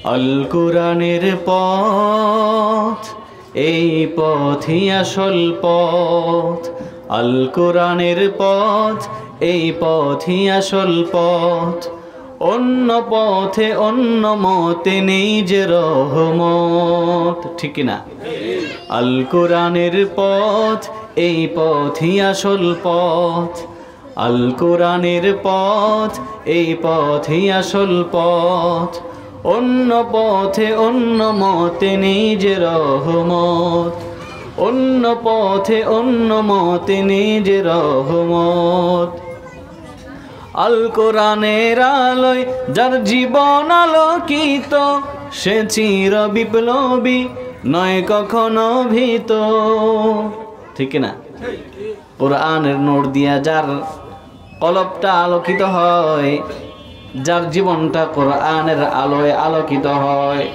আল কোরআনের পথ, এই পথই আসল পথ। আল কোরআনের পথ, এই পথই আসল পথ। অন্য পথে অন্য মতে নেই যে রহমত, ঠিক না? আল কোরআনের পথ, এই পথই আসল পথ। আল কোরআনের পথ, এই পথই আসল পথ। অন্য পথে অন্য মতে নেই যে রহমত। অন্য পথে অন্য মতে নেই যে রহমত। আল কোরআনের আলোয় যার জীবন আলোকিত, সে চির বিপ্লবী, নয় কখনো ভীত, ঠিক না? কোরআনের নূর দিয়া যার কলবটা আলোকিত হয়, যার জীবনটা কোরআনের আলোয় আলোকিত হয়,